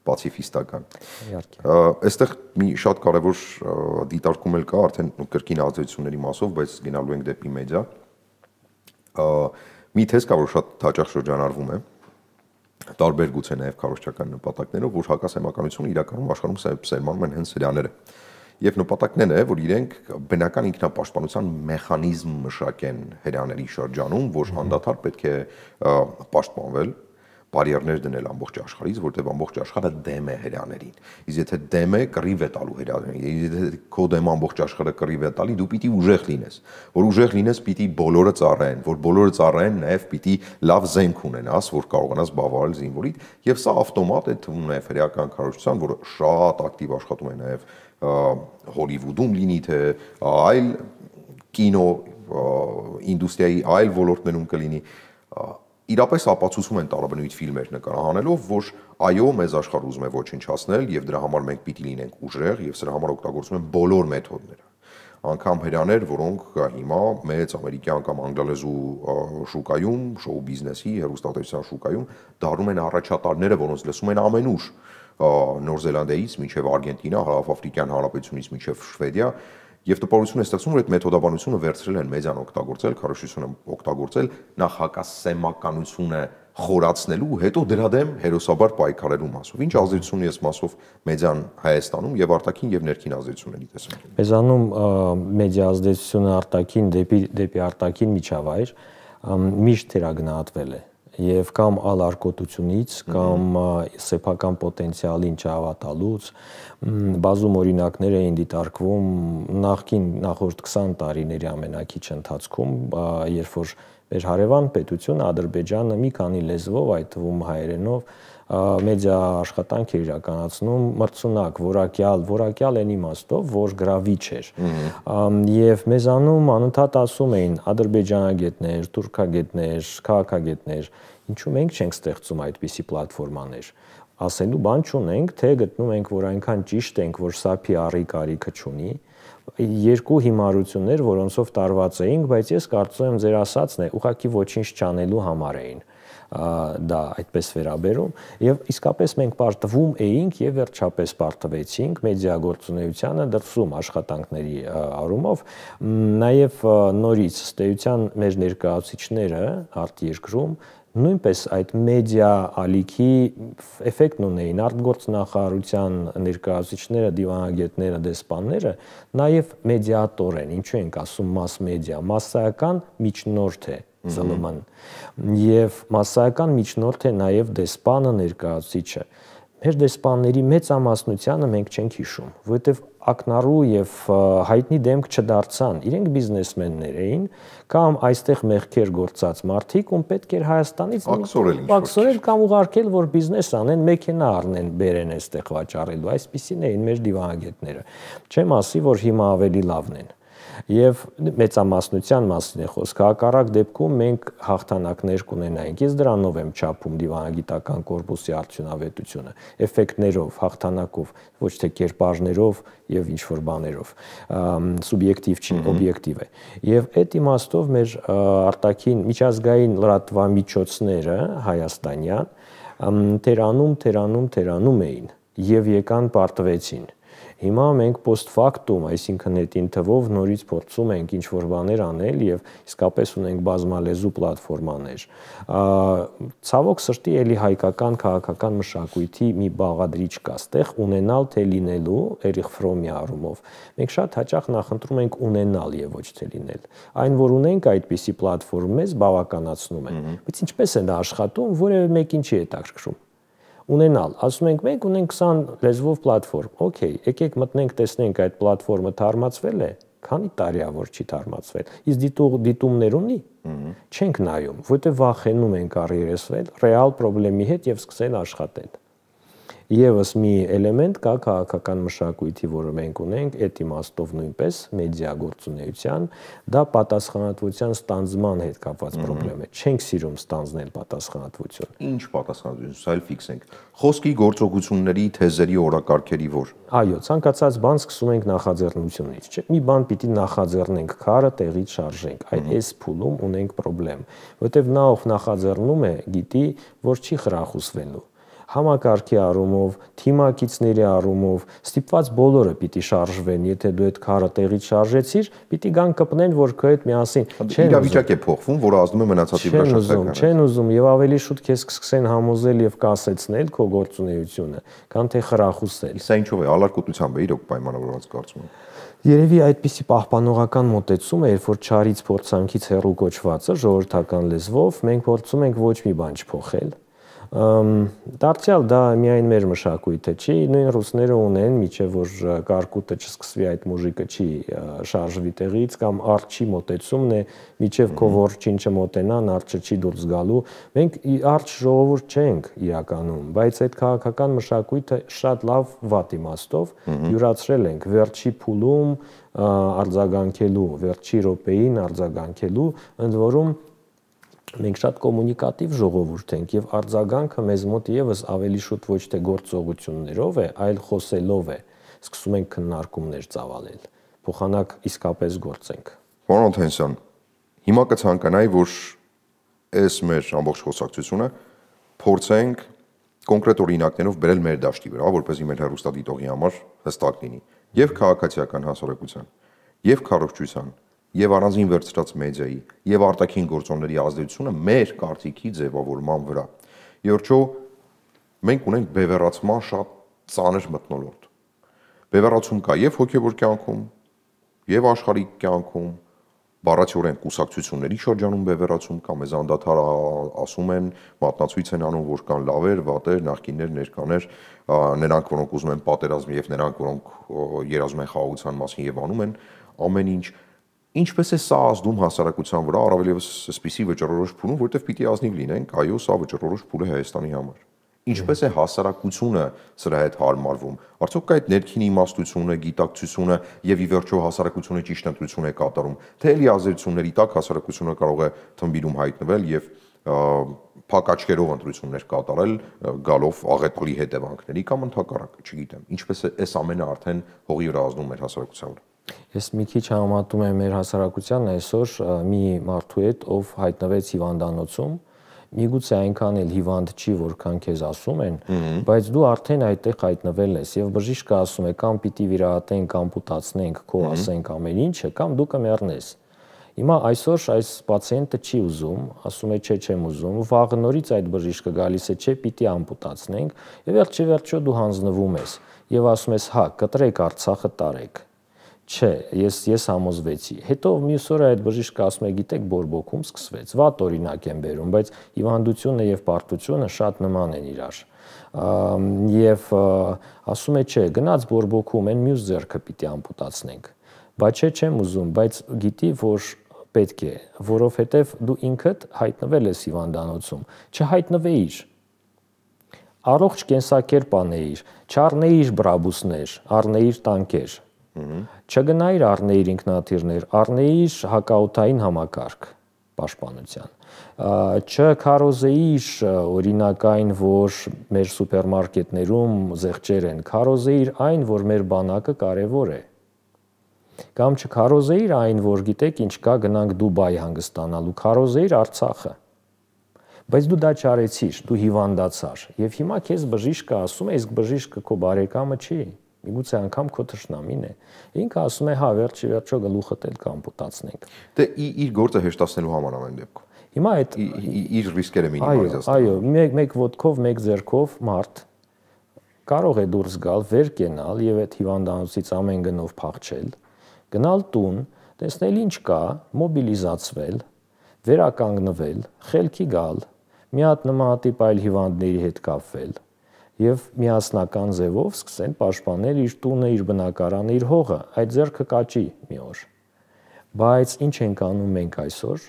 պացիֆիստական։ Իհարկե։ Այստեղ մի շատ կարևոր դիտարկում էլ կա արդեն կրկին ազդեցությունների մասով, բայց գնալու ենք դեպի մեդիա։ Մի թեզ կա, որ շատ հաճախ շրջանառվում է, տարբեր գուցե նաև քարոզչական նպատակներով, որ հակասեմականությունը իրականում աշխարհում սերմանում են հենց հրյաները։ Եվ նպատակն է, որ իրենք բնական ինքնապաշտպանության մեխանիզմ մշակեն հրյաների շրջանում, որ անդադար պետք է պաշտպանվել, բարիերներ դնել ամբողջ աշխարհից, որտեղ ամբողջ աշխարհը դեմ է հրեաներին։ Իսկ եթե դեմ է, կռիվ է տալու հրեաներին։ Եթե քո դեմ ամբողջ աշխարհը կռիվ է տալի, դու պիտի ուժեղ լինես։ Որ ուժեղ լինես, պիտի բոլորը ծառայեն, որ բոլորը ծառայեն, նաև պիտի լավ զենք ունենաս, որ կարողանաս բավարարել զինվորիդ, եւ սա ավտոմատ է թվում նաև հրեական քարոզչության, որը շատ ակտիվ աշխատում է նաև Հոլիվուդում լինի, թե այլ կինո ինդուստրիայի այլ ոլորտներում կլինի, իրապես ապացուցում են տարաբնույթ ֆիլմեր նկարահանելով, որ այո, մեզ աշխարհը ուզում է ոչնչացնել եւ դրա համար մենք պիտի լինենք ուժեղ եւ սրա համար օգտագործում են բոլոր մեթոդները։ Անկամ հրեաներ, որոնք հիմա մեծ ամերիկյան կամ անգլալեզու շուկայում, շոու բիզնեսի, հեռուստատեսության շուկայում դառնում են առաջատարները, որոնց լսում են ամենուր, Նոր Զելանդիայից մինչև Արգենտինա, Հարավաֆրիկյան Հանրապետությունից մինչև Շվեդիա, եւ տպավորություն է ստեղծում, որ այդ մեթոդաբանությունը վերցրել են մեդիան օգտագործել, քարոզչությունը օգտագործել նախ հակասեմականությունը խորացնելու, հետո դրա դեմ հերոսաբար պայքարելու մասով։ Ինչ ազդեցություն ունի այս մասով մեդիան Հայաստանում եւ արտաքին եւ ներքին ազդեցությունների տեսանկյունից։ Մեզանում մեդիա ազդեցությունը արտաքին դեպի արտաքին միջավայր միշտ թերագնահատվել է եւ կամ ալարկոտությունից կամ սեփական պոտենցիալին չհավատալուց բազում օրինակներ էին դիտարկվում նախորդ 20 տարիների ամենակիչ ընթացքում, երբ որ մեր հարևան պետությունը Ադրբեջանը մի քանի լեզվով, այդ թվում հայերենով մեդիա աշխատանք էր իրականացնում մրցունակ, որակյալ այն իմաստով, որ գրավիչ էր։ Եվ մեզանում անընդհատ ասում էին ադրբեջանագետներ, թուրքագետներ, քաղաքագետներ, ինչու մենք չենք ստեղծում այդպիսի պլատֆորմաներ։ Ասելու բան չունենք, թե գտնում ենք, որ այնքան ճիշտ ենք, որ սա PR-ի կարիքը չունի։ Երկու հիմարություններ, որոնցով տարված էինք, բայց ես կարծում եմ ձեր ասածն է, ուղղակի ոչինչ չանելու համար էին դա այդպես վերաբերում եւ իսկապես մենք պարտվում էինք եւ վերջապես պարտվեցինք մեդիա գործունեությանը դրսում աշխատանքների առումով նաեւ նորից ըստեյության մեր ներկայացուցիչները արտերկրում նույնպես այդ մեդիա ալիքի էֆեկտն ունեին արտգործնախարարության ներկայացուցիչները, դիվանագետները, դեսպանները նաև մեդիատոր են, ինչու ենք ասում մաս մեդիա, մասսայական միջնորդ է ԶԼՄ-ն եւ մասսայական միջնորդ է նաև դեսպանը ներկայացուցիչը։ Մեր դեսպանների մեծամասնությանը մենք չենք հիշում, որովհետև ակնառու եւ հայտնի դեմք չդարձան, իրենք բիզնեսմեններ էին կամ այստեղ մեղքեր գործած մարդիկ, ում պետք էր Հայաստանից վաքսորել կամ ուղարկել, որ բիզնես անեն, մեքենա առնեն, բերեն այստեղ վաճառելու, այսպիսին էին մեր դիվանագետները։ Չեմ ասի, որ հիմա ավելի լավն են։ Եվ մեծամասնության մասին է խոսքը, հակառակ դեպքում մենք հաղթանակներ կունենայինք։ Ես դրանով եմ չափում դիվանագիտական կորպուսի արդյունավետությունը, էֆեկտներով, հաղթանակով, ոչ թե կերպարներով եւ ինչ որ բաներով, սուբյեկտիվ չի, օբյեկտիվ է։ Եվ այդ իմաստով մեր արտաքին միջազգային լրատվամիջոցները հայաստանյան թերանում էին եւ եկան պարտվեցին։ Հիմա մենք post factum, այսինքն հետին թվով նորից փորձում ենք ինչ-որ բաներ անել եւ իսկապես ունենք բազմալեզու պլատֆորմաներ։ Ցավոք սրտի էլի հայկական քաղաքական մշակույթի մի բաղադրիչ կա, ստեղ ունենալ թե լինելու Էրիխ Ֆրոմի առումով։ Մենք շատ հաճախ նախընտրում ենք ունենալ եւ ոչ թե լինել։ Այն, որ ունենք այդպիսի պլատֆորմ, մեզ բավականացնում է։ Բայց ինչպես է դա աշխատում, որևէ մեկին չի հետաքրքրում։ Ունենալ, ասում ենք մենք ունենք 20 լեզվով պլատֆորմ, օքեյ, եկեք մտնենք տեսնենք այդ պլատֆորմը թարմացվել է, քանի տարի է որ չի թարմացվել, իսկ դիտումներ ունի, չենք նայում, որտեղ վախենում ենք առերեսվել ռեալ պրոբլեմի հետ եւ սկսել աշխատել։ Եվս մի էլեմենտ կա քաղաքական մշակույթի, որը մենք ունենք, այդ իմաստով նույնպես մեդիա գործունեության, դա պատասխանատվության ստանձնման հետ կապված պրոբլեմ է։ Չենք սիրում ստանձնել պատասխանատվություն։ Ինչ պատասխանատվություն, սա էլ ֆիքսենք։ Խոսքի գործողությունների, թեզերի օրակարգերի որ։ Այո, ցանկացած բան սկսում ենք նախաձեռնությունից, չէ՞։ Մի բան պիտի նախաձեռնենք, քարը տեղից շարժենք։ Այս փուլում ունենք պրոբլեմ, որովհետև նա ով նախաձեռնում է, գիտի, որ չի խրախուսվելու։ Համակարգի առումով, թիմակիցների առումով, ստիպված բոլորը պիտի շարժվեն, եթե դու այդ քարը տեղից շարժեցիր, պիտի գան կպնեն, որ քո հետ միասին իրավիճակ է փոխվում, որը ազդում է մնացածի վրա։ Չեն ուզում եւ ավելի շուտ քեզ կսկսեն համոզել եւ կասեցնել քո գործունեությունը, քան թե խրախուսել։ Սա ինչով է, ալարկոտությամբ է իրոք պայմանավորված կարծում եմ։ Երևի այդպիսի պահպանողական մոտեցում է, երբ որ չարից փորձանքից հեռու կոչվածը ժողովրդական լեզվով, մենք փորձում ենք ոչ մի բան չփոխել։ Դարձյալ դա միայն մեր մշակույթը չի, նույն ռուսները ունեն, միջև որ կարկուտը չսկսվի այդ մուժիկը չի շարժվի տեղից կամ արջի մոտեցումն է, միջև քո որջին չմոտենան, արջը չի դուրս գալու։ Մենք արջ ժողովուրդ չենք իրականում, բայց այդ քաղաքական մշակույթը շատ լավ վատ իմաստով յուրացրել ենք վերջի փուլում արձագանքելու, վերջի րոպեին արձագանքելու, ընդ որում մենք շատ կոմունիկատիվ ժողովուրդ ենք եւ արձագանքը մեզ մոտ եւս ավելի շուտ ոչ թե գործողություններով է, այլ խոսելով է։ Սկսում ենք քննարկումներ ծավալել։ Փոխանակ իսկապես գործենք։ Պարոն Օթանեսյան, հիմա կցանկանայի, որ այս մեր ամբողջ խոսակցությունը փորձենք կոնկրետ օրինակներով բերել մեր դաշտի վրա, որպեսզի մեր հեռուստադիտողի համար հստակ լինի եւ քաղաքացիական հասարակության, եւ քարոզչության, եւ առանձին վերցրած մեդիայի եւ արտաքին գործոնների ազդեցությունը մեր կարծիքի ձևավորման վրա։ Իհարկե մենք ունենք բևեռացման շատ ծանր մթնոլորտ։ Բևեռացում կա եւ հոգեվոր կյանքում, եւ աշխարհիկ կյանքում, բառացիորեն կուսակցությունների շրջանում բևեռացում կա, մեզ անդադար ասում են, մատնացույց են անում, որ կան լավեր, վատեր, նախկիններ, ներկաներ, նրանք, որոնք ուզում են պատերազմ եւ նրանք, որոնք երազում են խաղաղության մասին եւ անում են ամեն ինչ։ Ինչպես է սա ազդում հասարակության վրա, առավել եւս այսպիսի վճռորոշ փուլում, որտեղ պիտի ազնիվ լինենք, այո, սա վճռորոշ փուլ է Հայաստանի համար։ Ինչպես է հասարակությունը սրա հետ հարմարվում։ Արդյոք կա այդ ներքին իմաստությունը, գիտակցությունը եւ ի վերջո հասարակությունը ճիշտ ընտրություն է կատարում, թե էլի ազդեցությունների տակ հասարակությունը կարող է թմբիրում հայտնվել եւ փակ աչքերով ընտրություններ կատարել, գալով աղետալի հետևանքների կամ ընդհակառակը, չգիտեմ։ Ինչպես է այս ամենը արդեն հողի վրա ազդում մեր հասարակության վրա։ Ես մի քիչ համատում եմ մեր հասարակության այսօր մի մարդու հետ, ով հայտնվեց հիվանդանոցում, միգուցե այնքան էլ հիվանդ չի, որքան քեզ ասում են, բայց դու արդեն այդտեղ հայտնվել ես եւ բժիշկը ասում է կամ պիտի վիրահատենք, ամպուտացնենք, քո ասենք ամեն ինչը, կամ դու կմեռնես։ Հիմա այսօր այս պացիենտը չի ուզում, ասում է չէ, չեմ ուզում, վաղը նորից այդ բժիշկը գալիս է, չէ, պիտի ամպուտացնենք, եւ վերջի դու հանձնվում ես եւ ասում ես, հա, կտրեք Արցախը, տարեք։ Չէ, ես համոզվեցի։ Հետո մյուս օրը այդ բժիշկը ասում է, գիտեք, բորբոքում սկսվեց։ Վատ օրինակ եմ բերում, բայց հիվանդությունը եւ պարտությունը շատ նման են իրար։ Եվ ասում է, չէ, գնաց բորբոքում, այն մյուս ձեռքը պիտի ամպուտացնենք։ Բայց չէ, չեմ ուզում, բայց գիտի, որ պետք է, որովհետեւ դու ինքդ հայտնվել ես հիվանդանոցում, չհայտնվեիր։ Առողջ կենսակերպ անեիր, չառնեիր բրաբուսներ, առնեիր տանկեր։ Չգնայիր առնեիր ինքնաթիռներ, առնեիր հակաօդային համակարգ պաշտպանության, չքարոզեիր օրինակ այն, որ մեր սուպերմարկետներում զեղչեր են, քարոզեիր այն, որ մեր բանակը կարևոր է, կամ չքարոզեիր այն, որ գիտեք ինչ կա, գնանք Դուբայ հանգստանալու, քարոզեիր Արցախը, բայց դու դա չարեցիր, դու հիվանդացար, եւ հիմա քեզ բժիշկը ասում է, իսկ բժիշկը քո բարեկամը չի, միգուցե անգամ քո թշնամին է, ինքը ասում է, հա, վերջո գլուխդ էլ կամպուտացնենք։ Դե իր գործը հեշտացնելու համար ամեն դեպքում։ Հիմա այդ իր ռիսկերը մինիմալիզացնելու։ Այո, մեկ ոտքով, մեկ ձեռքով մարդ կարող է դուրս գալ, վեր կենալ եւ այդ հիվանդանոցից ամեն գնով փախչել, գնալ տուն, տեսնել ինչ կա, մոբիլիզացվել, վերականգնվել, խելքի գալ, մի հատ նմանատիպ այլ հիվանդների հետ կապվել եւ միասնական ձևով սկսեն պաշտպանել իր տունը, իր բնակարանը, իր հողը, այդ ձեռքը կաճի մի օր։ Բայց ինչ ենք անում մենք այսօր։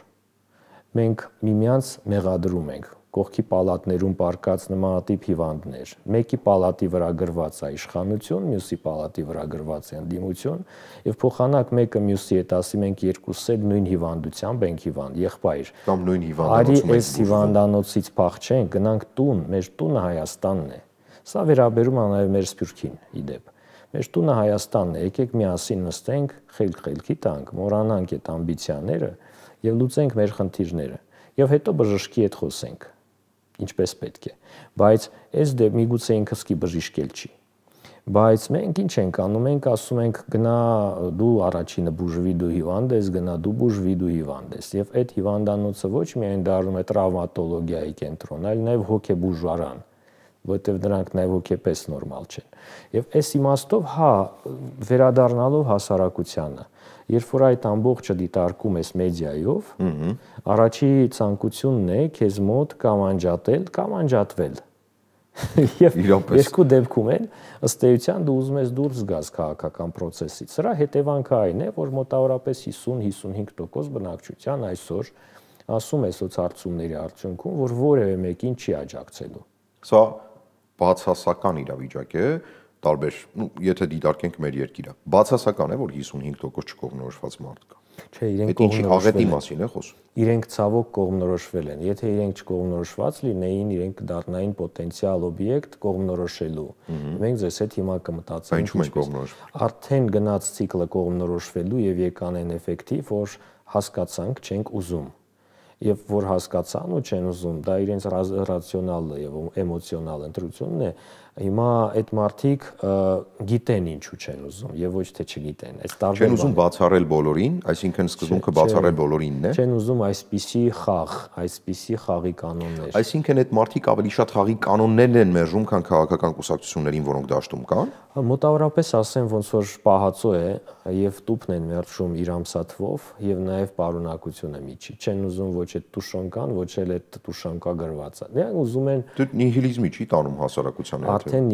Մենք միմյանց մեղադրում ենք, կողքի պալատներում պարկած նմանատիպ հիվանդներ, մեկի պալատի վրա գրված է իշխանություն, մյուսի պալատի վրա գրված է ընդդիմություն, եւ փոխանակ մեկը մյուսի հետ ասի մենք երկուսս էլ նույն հիվանդությամբ ենք հիվանդ, եղբայր։ Կամ նույն հիվանդանոցում ենք։ Արի այս հիվանդանոցից փախչենք, գնանք տուն, մեր տունը Հայաստանն է։ Սա վերաբերում է նաև մեր Սփյուռքին, իդեպ։ Մեր տունը Հայաստանն է, եկեք միասին նստենք, խելքի տանք, մոռանանք այդ ամբիցիաները եւ լուծենք մեր խնդիրները։ Եվ հետո բժշկի հետ խոսենք, ինչպես պետք է։ Բայց այս դեպ միգուցե ինքը սկի բժիշկել չի։ Բայց մենք ինչ ենք անում, մենք ասում ենք գնա դու առաջինը բուժվի, դու հիվանդ ես, գնա դու բուժվի, դու հիվանդ ես։ Եվ այդ հիվանդանոցը ոչ միայն դառնում է տրավմատոլոգիայի կենտրոն, այլ նաև հոգեբուժարան։ որտեղ դրանք նաև հոգեպես նորմալ չեն։ Եվ այս իմաստով, հա, վերադառնալով հասարակությանը, երբ որ այդ ամբողջը դիտարկում ես մեդիայով, առաջի ցանկությունն է քեզ մոտ կամ անջատել, կամ անջատվել։ Եվ երկու դեպքում էլ ըստ էության դու ուզում ես դուրս գաս քաղաքական process-ից։ Սրա հետևանքը այն է, որ մոտավորապես 50-55% բնակչության այսօր ասում է սոցհարցումների արդյունքում, որ որևէ մեկին չի աջակցելու։ Սա բացասական իրավիճակ է, տարբեր, եթե դիտարկենք մեր երկիրը։ Բացասական է, որ 55% չկողմնորոշված մարդ կա։ Չէ, իրենք կողմնորոշվել են։ Մասին է խոսում։ Իրենք ցավոք կողմնորոշվել են։ Եթե իրենք չկողմնորոշված լինեին, իրենք կդառնային պոտենցիալ օբյեկտ կողմնորոշելու։ Մենք ձեզ հետ հիմա կմտածենք ինչու են կողմնորոշվել։ Արդեն գնաց ցիկլը կողմնորոշվելու եւ եկան են էֆեկտիվ, որ հասկացանք չենք ուզում։ Եվ որ հասկացան ու չեն ուզում, դա իրենց ռացիոնալ եւ էմոցիոնալ ընտրությունն է։ Հիմա այդ մարդիկ գիտեն ինչու չեն ուզում եւ ոչ թե չգիտեն։ Այս տարբեր չեն ուզում բացառել բոլորին, այսինքն սկզբունքը բացառել բոլորինն է։ Չեն ուզում այսպիսի խաղ, այսպիսի խաղի կանոններ։ Այսինքն այդ մարդիկ ավելի շատ խաղի կանոններն են մերժում, քան քաղաքական կուսակցություններին, որոնք դաշտում կան։ Մոտավորապես ասեմ, ոնց որ պահածո է եւ տուփն են մերժում իր ամսաթվով եւ նաեւ պարունակությունը միջի։ Չեն ուզում ոչ այդ տուշոնկան, ոչ էլ այդ տուշոնկա գրվածը։ Նրանք ուզում են նիհիլիզմի չի տանում հասարակությանը։ Արդեն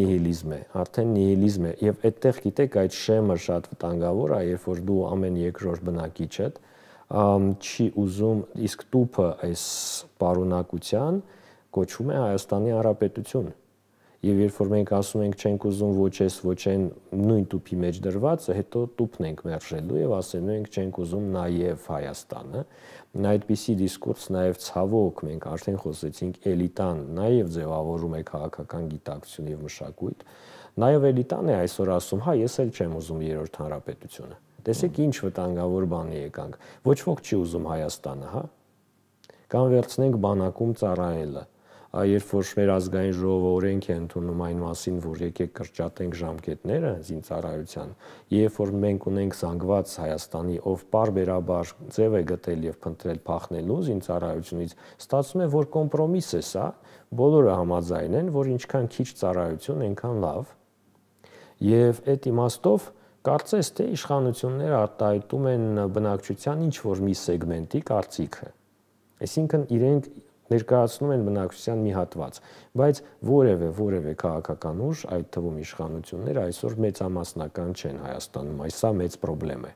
նիհիլիզմ է եւ այդտեղ գիտեք այդ շեմը շատ վտանգավոր է, երբ որ դու ամեն երկրորդ բնակիչդ չի ուզում, իսկ տուփը այս պարունակության կոչվում է Հայաստանի Հանրապետություն։ Եվ երբ որ մենք ասում ենք չենք ուզում ոչ այս ոչ այն նույն տուփի մեջ դրվածը, հետո տուփն ենք մերժելու եւ ասելու ենք չենք ուզում նաեւ Հայաստանը։ Այդպիսի դիսկուրս նաեւ ցավոք մենք արդեն խոսեցինք էլիտան նաեւ ձևավորում է քաղաքական գիտակցություն եւ մշակույթ։ Նաեւ էլիտան է այսօր ասում, հա ես էլ չեմ ուզում երրորդ հանրապետությունը։ Տեսեք ինչ վտանգավոր բանի եկանք։ Ոչ ոք չի ուզում Հայաստանը, հա։ Կամ վերցնենք բանակում ծառայելը։ Երբ որ մեր ազգային ժողովը օրենք է ընդունում այն մասին, որ եկեք կրճատենք ժամկետները զինծառայության, երբ որ մենք ունենք զանգված Հայաստանի, ով պարբերաբար ձև է գտել եւ փնտրել փախնելու զինծառայությունից, ստացվում է, որ կոմպրոմիս է սա, բոլորը համաձայն են, որ ինչքան քիչ ծառայություն, այնքան լավ։ Եվ այդ իմաստով կարծես թե իշխանությունները արտահայտում են բնակչության ինչ որ մի սեգմենտի կարծիքը։ Այսինքն իրենք ներկայացնում են բնակչության մի հատված, բայց որևէ քաղաքական ուժ, այդ թվում իշխանությունները այսօր մեծամասնական չեն Հայաստանում, այսա մեծ խնդրեմ է։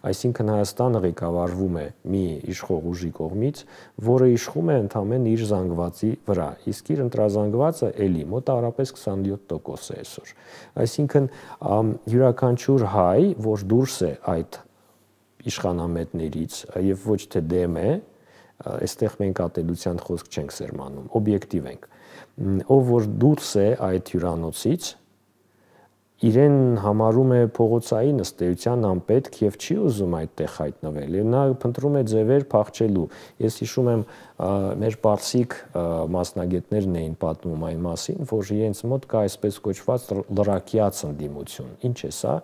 Այսինքն Հայաստանը ղեկավարվում է մի իշխող ուժի կողմից, որը իշխում է ընդամենը իր զանգվածի վրա, իսկ իր ընտրազանգվածը էլի մոտավորապես 27% է այսօր։ Այսինքն յուրաքանչյուր հայ, որ դուրս է այդ իշխանամետներից եւ ոչ թե դեմ է, այստեղ մենք ատելության խոսք չենք սերմանում, օբյեկտիվ ենք, ով որ դուրս է այդ հյուրանոցից, իրեն համարում է փողոցային ըստ էության անպետք եւ չի ուզում այդտեղ հայտնվել եւ նա փնտրում է ձևեր փախչելու։ Ես հիշում եմ մեր պարսիկ մասնագետներն էին պատմում այն մասին, որ իրենց մոտ կա այսպես կոչված լրակյաց ընդդիմություն։ Ինչ է սա։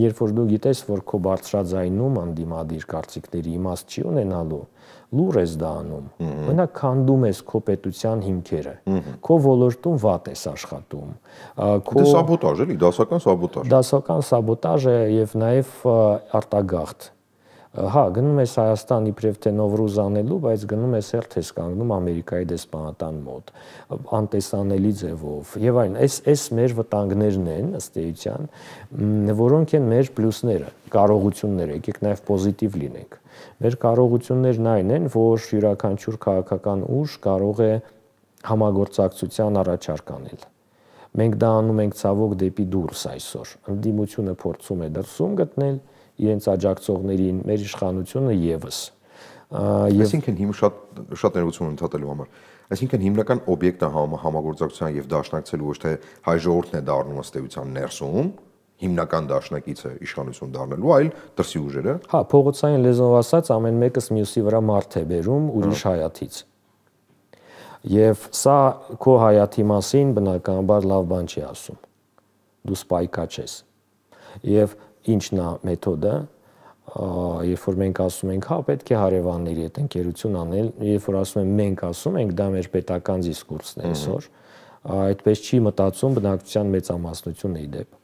Երբ որ դու գիտես, որ քո բարձրաձայնում անդիմադիր կարծիքների իմաստ չի ունենալու, լուր ես դա անում, մենակ քանդում ես քո պետության հիմքերը, քո ոլորտում վատ ես աշխատում, քո սաբոտաժ էլի, դասական սաբոտաժ։ Դասական սաբոտաժ է եւ նաեւ արտագաղթ։ Հա, գնում ես Հայաստան իբրև թե Նովրուզ անելու, բայց գնում ես հերթ ես կանգնում Ամերիկայի դեսպանատան մոտ, անտեսանելի ձևով եւ այն, այս մեր վտանգներն են ըստ էության, որոնք են մեր պլյուսները, կարողությունները, եկեք նաեւ պոզիտիվ լինենք։ Մեր կարողություններն այն են, որ յուրաքանչյուր քաղաքական ուժ կարող է համագործակցության առաջարկ անել։ Մենք դա անում ենք ցավոք դեպի դուրս այսօր։ Ընդդիմությունը փորձում է դրսում գտնել իրենց աջակցողներին, մեր իշխանությունը եւս։ Այսինքն հիմա շատ ներողություն ընդհատելու համար։ Այսինքն հիմնական օբյեկտը համագործակցության եւ դաշնակցելու ոչ թե հայ ժողովուրդն է դառնում ըստ էության ներսում, հիմնական դաշնակիցը իշխանություն դառնելու, այլ դրսի ուժերը։ Հա, փողոցային լեզվով ասած ամեն մեկս մյուսի վրա մարդ է բերում ուրիշ հայաթից։ Եվ սա քո հայաթի մասին բնականաբար լավ բան չի ասում։ Դու սպայկա չես։ Եվ ինչն է մեթոդը, երբ որ մենք ասում ենք, հա, պետք է հարևանների հետ ընկերություն անել, երբ որ ասում եմ մենք ասում ենք, դա մեր պետական դիսկուրսն է այսօր, այդպես չի մտածում բնակչության մեծամասնությունը ի դեպ։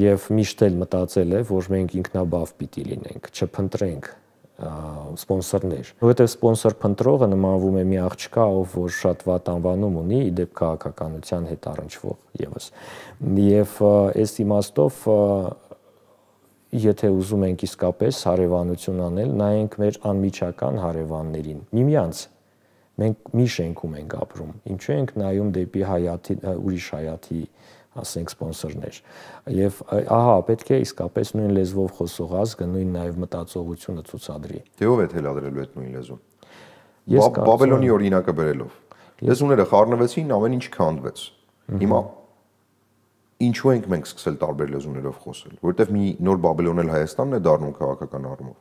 Եվ միշտ էլ մտածել է, որ մենք ինքնաբավ պիտի լինենք, չփնտրենք սպոնսորներ, որովհետև սպոնսոր փնտրողը նմանվում է մի աղջկա, ով որ շատ վատ անվանում ունի, ի դեպ քաղաքականության հետ առնչվող եւս։ Եվ այս իմաստով եթե ուզում ենք իսկապես հարևանություն անել, նայենք մեր անմիջական հարևաններին, միմյանց։ Մենք մի շենքում ենք ապրում, ինչու ենք նայում դեպի հայաթի, ուրիշ հայաթի, ասենք սպոնսորներ։ Եվ ահա պետք է իսկապես նույն լեզվով խոսող ազգը նույն նաև մտածողությունը ցուցադրի։ Դե ով է թելադրելու այդ նույն լեզուն։ Բաբելոնի օրինակը բերելով։ Լեզուները խառնվեցին, ամեն ինչ քանդվեց։ Հիմա ինչու ենք մենք սկսել տարբեր լեզուներով խոսել, որովհետև մի նոր Բաբելոն էլ Հայաստանն է դառնում քաղաքական առումով։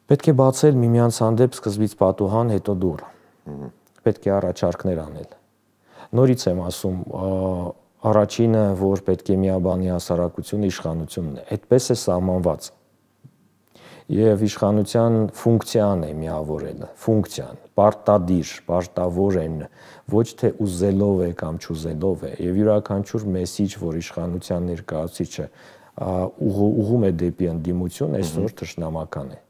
Պետք է բացել միմյանց հանդեպ սկզբից պատուհան, հետո դուռ։ Պետք է առաջարկներ անել։ Նորից եմ ասում, առաջինը, որ պետք է միաբանի հասարակությունը իշխանությունն է, այդպես է սահմանված։ Եվ իշխանության ֆունկցիան է միավորելը, ֆունկցիան, պարտադիր, պարտավոր են, ոչ թե ուզելով է կամ չուզելով է, եւ յուրաքանչյուր մեսիջ, որ իշխանության ներկայացուցիչը ուղղում է դեպի ընդդիմություն, այսօր թշնամական է։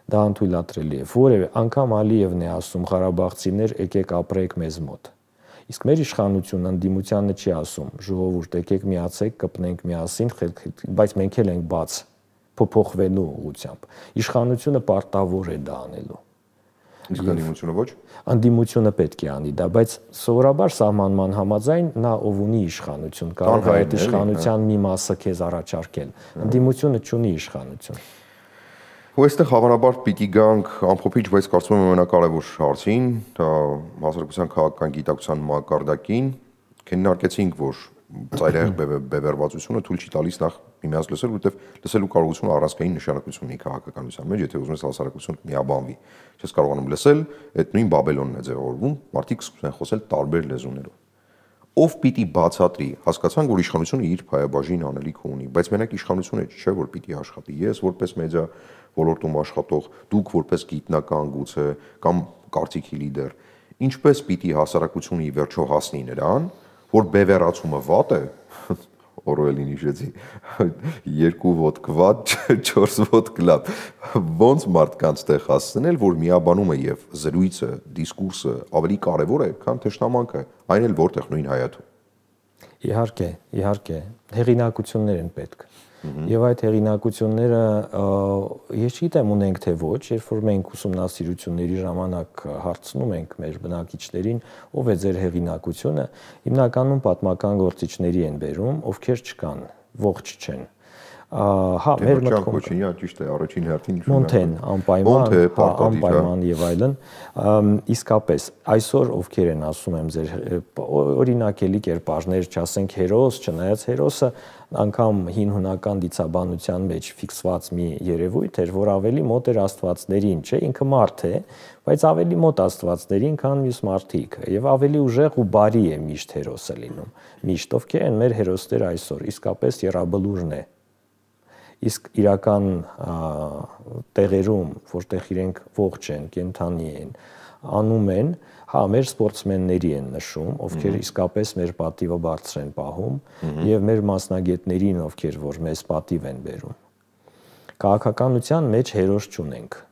Դա անթույլատրելի է, որևէ անգամ Ալիևն է ասում Ղարաբաղցիներ, եկեք ապրեք մեզ մոտ։ Իսկ մեր իշխանությունը ընդդիմությանը չի ասում, ժողովուրդ, եկեք միացեք, կպնենք միասին, բայց մենք էլ ենք բաց փոփոխվելու ուղղությամբ։ Իշխանությունը պարտավոր է դա անելու։ Իսկ ընդդիմությունը ոչ։ Ընդդիմությունը պետք է անի դա, բայց սովորաբար սահմանման համաձայն նա ով ունի իշխանություն, կարող է այդ իշխանության մի մասը քեզ առաջարկել։ Ընդդիմությունը չունի իշխանություն։ Ու այստեղ հավանաբար պիտի գանք ամփոփիչ, բայց կարծում եմ ամենակարևոր հարցին, հասարակության քաղաքական գիտակցության մակարդակին, քննարկեցինք, որ ծայրահեղ բևեռվածությունը թույլ չի տալիս նախ միմյանց լսել, որովհետև լսելու կարողությունը առանցքային նշանակություն ունի քաղաքականության մեջ, եթե ուզում ես հասարակությունը միաբանվի, չես կարողանում լսել, այդ նույն Բաբելոնն է ձևավորվում, մարդիկ սկսում են խոսել տարբեր լեզուներով։ Ով պիտի բացատրի, հասկացանք, որ իշխանությունը իր փայաբաժին անելիքը ունի, բայց մենակ իշխանությունը չէ, որ պիտի աշխատի։ Ես որպես մեդիա ոլորտում աշխատող, դուք որպես գիտնական գուցե կամ կարծիքի լիդեր, ինչպես պիտի հասարակությունը ի վերջո հասնի նրան, որ բևեռացումը վատ է, Օրուելին հիշեցի, 2 ոտք վատ, 4 ոտք լավ, ոնց մարդկանց տեղ հասցնել, որ միաբանումը եւ զրույցը, դիսկուրսը ավելի կարեւոր է, քան թշնամանքը, այն էլ որտեղ նույն հայաթում։ Իհարկե, հեղինակություններ են պետք։ Եվ այդ հեղինակությունները ես չգիտեմ ունենք թե ոչ, երբ որ մենք ուսումնասիրությունների ժամանակ հարցնում ենք մեր բնակիչներին, ով է ձեր հեղինակությունը, հիմնականում պատմական գործիչների են բերում, ովքեր չկան, ողջ չեն։ Հա, մեր մտքում Կոչինյա ճիշտ է, առաջին հերթին Մոնթեն, անպայման եւ այլն, իսկապես այսօր ովքեր են ասում եմ ձեր օրինակելի կերպարներ, չասենք հերոս, չնայած հերոսը անգամ հին հունական դիցաբանության մեջ ֆիքսված մի երևույթ էր, որ ավելի մոտ էր աստվածներին, չէ, ինքը մարդ է, բայց ավելի մոտ աստվածներին, քան մյուս մարդիկ, եւ ավելի ուժեղ ու բարի է միշտ հերոսը լինում։ Միշտ ովքեր են մեր հերոսները այսօր, իսկապես Եռաբլուրն է։ Իսկ իրական տեղերում, որտեղ իրենք ողջ են, կենդանի են, անում են, հա, մեր սպորտսմենների են նշում, ովքեր իսկապես մեր պատիվը բարձր են պահում, եւ մեր մասնագետներին, ովքեր որ մեզ պատիվ են բերում։ Քաղաքականության մեջ հերոս չունենք։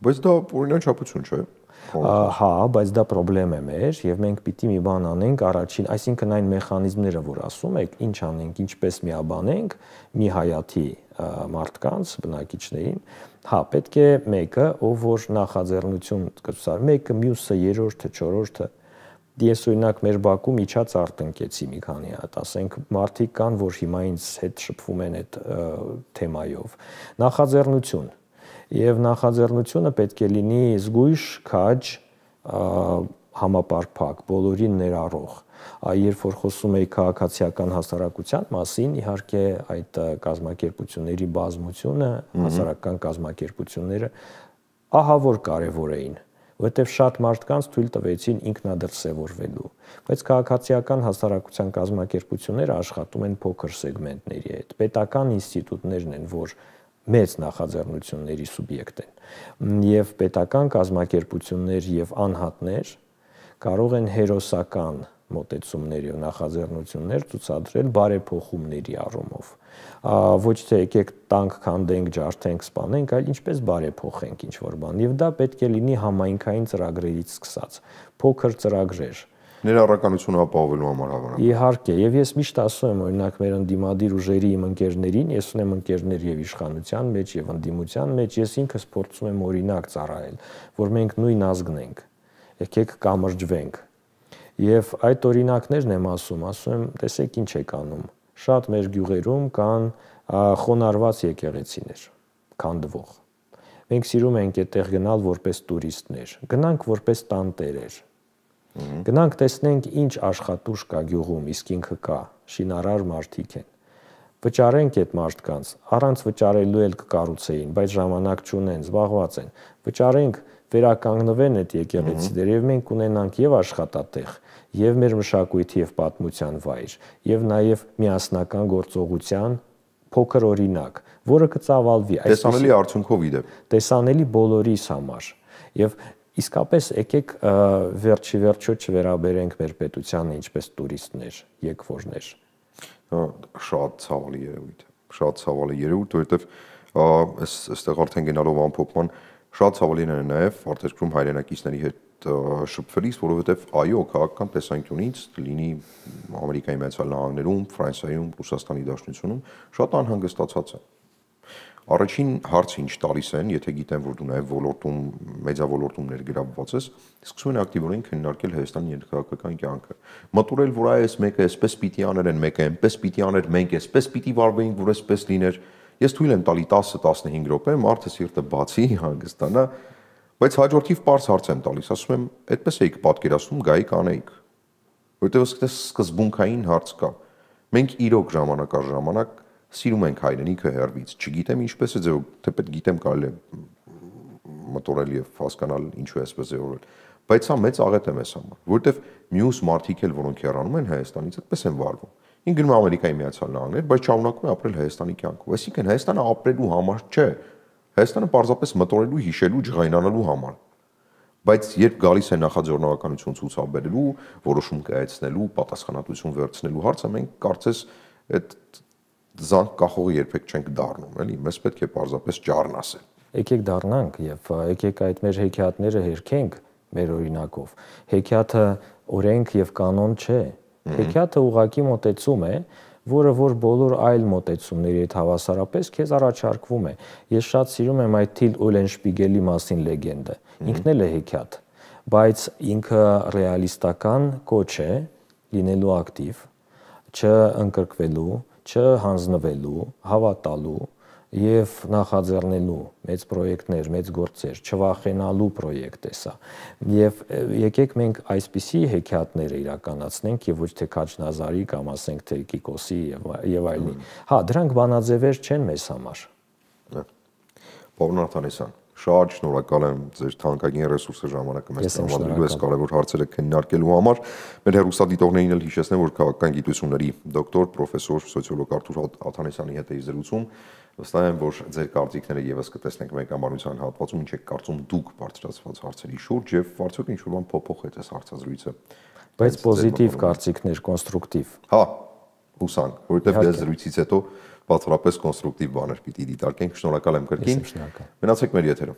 Բայց դա օրինաչափություն չէ։ Հա, բայց դա խնդրեմ է մեր եւ մենք պիտի մի բան անենք առաջին, այսինքն այն մեխանիզմները, որ ասում եք, ինչ անենք, ինչպես միաբանենք մի հայաթի մարդկանց, բնակիչներին, հա, պետք է մեկը, ով որ նախաձեռնություն կցուցար, մեկը, մյուսը, երրորդը, չորրորդը։ Ես օրինակ մեր Բաքու միջած արտընկեցի մի քանի հատ, ասենք մարդիկ կան, որ հիմա ինձ հետ շփվում են այդ թեմայով։ Նախաձեռնություն Եվ նախաձեռնությունը պետք է լինի զգույշ, քաջ, համապարփակ, բոլորին ներառող։ Երբ որ խոսում էի քաղաքացիական հասարակության մասին, իհարկե այդ կազմակերպությունների բազմությունը, հասարակական կազմակերպությունները ահա որ կարևոր էին, որովհետև շատ մարդկանց թույլ տվեցին ինքնադրսևորվելու, բայց քաղաքացիական հասարակության կազմակերպությունները աշխատում են փոքր սեգմենտների հետ։ Պետական ինստիտուտներն են, որ մեծ նախաձեռնությունների սուբյեկտ են, եւ պետական կազմակերպություններ եւ անհատներ կարող են հերոսական մոտեցումներ եւ նախաձեռնություններ ցուցադրել բարեփոխումների առումով։ Ոչ թե եկեք տանք քանդենք, ջարդենք, սպանենք, այլ ինչպես բարեփոխենք ինչ-որ բան։ Եվ դա պետք է լինի համայնքային ծրագրերից սկսած, փոքր ծրագրեր։ Ներառականությունը ապահովելու համար հավանաբար։ Իհարկե, եւ ես միշտ ասում եմ, օրինակ մեր ընդդիմադիր ուժերի իմ ընկերներին, ես ունեմ ընկերներ եւ իշխանության մեջ եւ ընդդիմության մեջ, ես ինքս փորձում եմ օրինակ ծառայել, որ մենք նույն ազգն ենք։ Եկեք կամրջվենք։ Եվ այդ օրինակներն եմ ասում եմ, տեսեք ինչ եք անում։ Շատ մեր գյուղերում կան խոնարհված եկեղեցիներ, քանդվող։ Մենք սիրում ենք այդտեղ գնալ որպես տուրիստներ, գնանք որպես տանտերեր։ Գնանք տեսնենք ինչ աշխատուժ կա գյուղում, իսկ ինքը կա, շինարար մարդիկ են։ Վճարենք այդ մարդկանց, առանց վճարելու էլ կկառուցեին, բայց ժամանակ չունեն, զբաղված են։ Վճարենք, վերականգնվեն այդ եկեղեցիները եւ մենք ունենանք եւ աշխատատեղ, եւ մեր մշակույթի եւ պատմության վայր, եւ նաեւ միասնական գործողության փոքր օրինակ, որը կծավալվի։ Տեսանելի արդյունքով իդեպ։ Տեսանելի բոլորիս համար։ Եվ իսկապես եկեք վերջի վերջո չվերաբերենք մեր պետությանը ինչպես տուրիստներ, եկվորներ։ Շատ ցավալի երևույթ է։ Շատ ցավալի երևույթ, որովհետև այստեղ արդեն գնալով ամփոփման շատ ցավալին է նաև արտերկրում հայրենակիցների հետ շփվելիս, որովհետև այո, քաղաքական տեսանկյունից լինի Ամերիկայի Միացյալ Նահանգներում, Ֆրանսիայում, Ռուսաստանի Դաշնությունում շատ անհանգստացած է։ Առաջին հարցը ինչ տալիս են, եթե գիտեն, որ դու նաև ոլորտում, մեդիա-ոլորտում ներգրավված ես, սկսում են ակտիվորեն քննարկել Հայաստանի ներքաղաքական կյանքը։ Մտորել, որ այս մեկը այսպես պիտի աներ, մեկը այնպես պիտի աներ, մենք այսպես պիտի վարվեինք, որ այսպես լիներ։ Ես թույլ եմ տալի 10-15 րոպե, մարդը սիրտը բացի, հանգստանա, բայց հաջորդիվ պարզ հարց եմ տալիս, ասում եմ, այդպես էիք պատկերացնում, գայիք անեիք։ Որովհետև այս սկզբունքային հարց կա։ Մենք իրոք ժամանակ առ ժամանակ սիրում ենք հայրենիքը հեռվից, չգիտեմ ինչպես է ձևով, թեպետ գիտեմ կարելի է մտորել եւ հասկանալ ինչու է այսպես ձևորվել, բայց սա մեծ աղետ է մեզ համար, որովհետեւ մյուս մարդիկ էլ, որոնք հեռանում են Հայաստանից, այդպես են վարվում։ Ինքը գնում է Ամերիկայի Միացյալ Նահանգներ, բայց շարունակում է ապրել Հայաստանի կյանքով։ Այսինքն Հայաստանը ապրելու համար չէ, Հայաստանը պարզապես մտորելու, հիշելու, ջղայնանալու համար։ Բայց երբ գալիս է նախաձեռնողականություն ցուցաբերելու, որոշում կայացնելու, պատասխանատվություն վերցնելու հարցը, մենք կարծես այդ զանգ կախողը երբեք չենք դառնում, էլի, մեզ պետք է պարզապես ճառն ասել։ Եկեք դառնանք եւ եկեք այդ մեր հեքիաթները հերքենք մեր օրինակով։ Հեքիաթը օրենք եւ կանոն չէ։ Հեքիաթը ուղղակի մոտեցում է, որը որ բոլոր այլ մոտեցումների հետ հավասարապես քեզ առաջարկվում է։ Ես շատ սիրում եմ այդ Թիլ Օյլենշպիգելի մասին լեգենդը։ Ինքն էլ է հեքիաթ, բայց ինքը ռեալիստական կոչ է լինելու ակտիվ, չընկրկվելու, չհանձնվելու, հավատալու եւ նախաձեռնելու մեծ պրոյեկտներ, մեծ գործեր, չվախենալու պրոյեկտ է սա։ Եվ եկեք մենք այսպիսի հեքիաթները իրականացնենք եւ ոչ թե Քաչնազարի կամ ասենք թե Կիկոսի եւ այլնի։ Հա, դրանք բանաձևեր չեն մեզ համար։ Պարոն Աթանեսյան, շատ շնորհակալ եմ ձեր թանկագին ռեսուրսը ժամանակը մեզ տրամադրելու այս կարևոր հարցերը քննարկելու համար։ Մեր հեռուստադիտողներին էլ հիշեցնեմ, որ քաղաքական գիտությունների դոկտոր, պրոֆեսոր, սոցիոլոգ Արթուր Աթանեսյանի հետ էի զրուցում։ Վստահ եմ, որ ձեր կարծիքները եւս կտեսնենք մեկնաբանության հատվածում, ինչ եք կարծում դուք բարձրացված հարցերի շուրջ եւ արդյոք ինչ-որ բան փոփոխեց այս հարցազրույցը։ Բայց պոզիտիվ կարծիքներ, կոնստրուկտիվ։ Հա, հուսանք, որովհետեւ դες զրույցից հետո բացառապես կոնստրուկտիվ բաներ պիտի դիտարկենք։ Շնորհակալ եմ կրկին։ Մնացեք մեր եթերում։